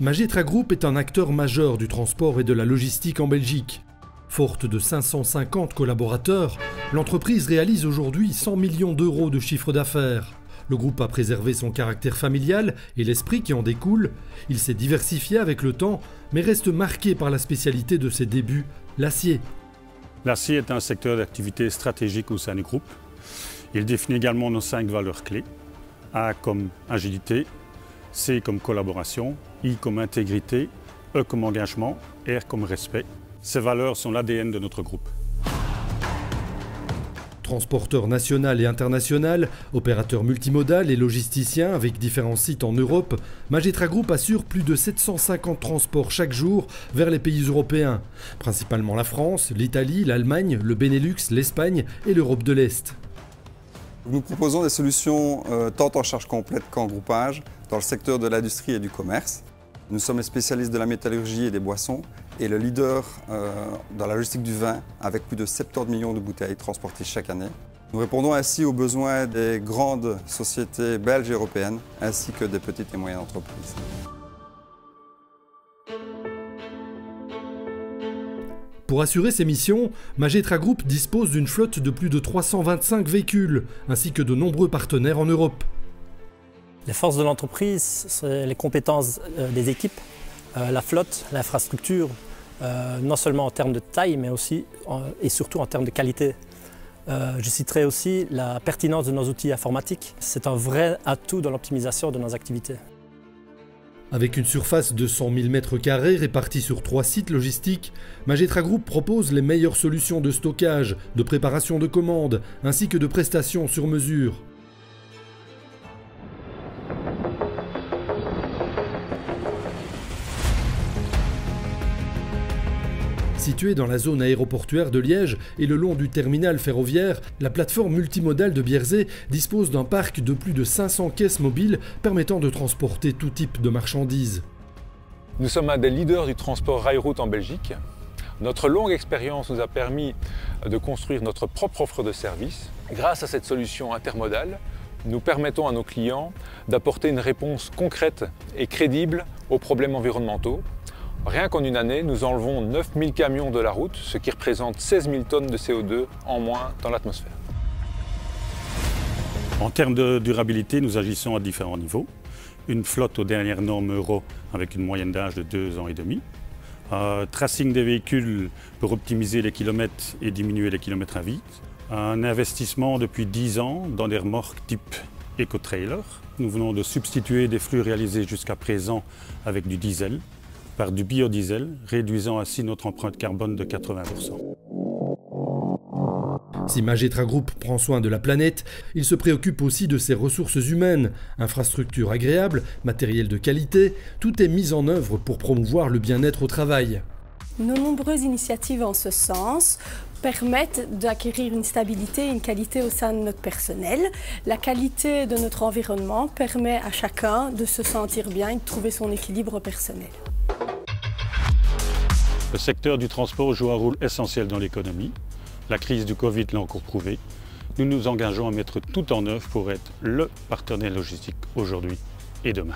Magetra Group est un acteur majeur du transport et de la logistique en Belgique. Forte de 550 collaborateurs, l'entreprise réalise aujourd'hui 100 millions d'euros de chiffre d'affaires. Le groupe a préservé son caractère familial et l'esprit qui en découle. Il s'est diversifié avec le temps, mais reste marqué par la spécialité de ses débuts, l'acier. L'acier est un secteur d'activité stratégique au sein du groupe. Il définit également nos 5 valeurs clés. A comme agilité, C comme collaboration, I comme intégrité, E comme engagement, R comme respect. Ces valeurs sont l'ADN de notre groupe. Transporteur national et international, opérateur multimodal et logisticien avec différents sites en Europe, Magetra Group assure plus de 750 transports chaque jour vers les pays européens, principalement la France, l'Italie, l'Allemagne, le Benelux, l'Espagne et l'Europe de l'Est. Nous proposons des solutions tant en charge complète qu'en groupage dans le secteur de l'industrie et du commerce. Nous sommes les spécialistes de la métallurgie et des boissons et le leader dans la logistique du vin avec plus de 70 millions de bouteilles transportées chaque année. Nous répondons ainsi aux besoins des grandes sociétés belges et européennes ainsi que des petites et moyennes entreprises. Pour assurer ces missions, Magetra Group dispose d'une flotte de plus de 325 véhicules, ainsi que de nombreux partenaires en Europe. Les forces de l'entreprise, c'est les compétences des équipes, la flotte, l'infrastructure, non seulement en termes de taille, mais aussi et surtout en termes de qualité. Je citerai aussi la pertinence de nos outils informatiques. C'est un vrai atout dans l'optimisation de nos activités. Avec une surface de 100 000 m² répartie sur 3 sites logistiques, Magetra Group propose les meilleures solutions de stockage, de préparation de commandes, ainsi que de prestations sur mesure. Située dans la zone aéroportuaire de Liège et le long du terminal ferroviaire, la plateforme multimodale de Bierzet dispose d'un parc de plus de 500 caisses mobiles permettant de transporter tout type de marchandises. Nous sommes un des leaders du transport rail-route en Belgique. Notre longue expérience nous a permis de construire notre propre offre de services. Grâce à cette solution intermodale, nous permettons à nos clients d'apporter une réponse concrète et crédible aux problèmes environnementaux. Rien qu'en une année, nous enlevons 9000 camions de la route, ce qui représente 16 000 tonnes de CO2 en moins dans l'atmosphère. En termes de durabilité, nous agissons à différents niveaux. Une flotte aux dernières normes Euro avec une moyenne d'âge de 2 ans et demi. Tracing des véhicules pour optimiser les kilomètres et diminuer les kilomètres à vide. Un investissement depuis 10 ans dans des remorques type éco-trailer. Nous venons de substituer des flux réalisés jusqu'à présent avec du diesel par du biodiesel, réduisant ainsi notre empreinte carbone de 80%. Si Magetra Group prend soin de la planète, il se préoccupe aussi de ses ressources humaines. Infrastructures agréables, matériel de qualité, tout est mis en œuvre pour promouvoir le bien-être au travail. Nos nombreuses initiatives en ce sens permettent d'acquérir une stabilité et une qualité au sein de notre personnel. La qualité de notre environnement permet à chacun de se sentir bien et de trouver son équilibre personnel. Le secteur du transport joue un rôle essentiel dans l'économie. La crise du Covid l'a encore prouvé. Nous nous engageons à mettre tout en œuvre pour être le partenaire logistique aujourd'hui et demain.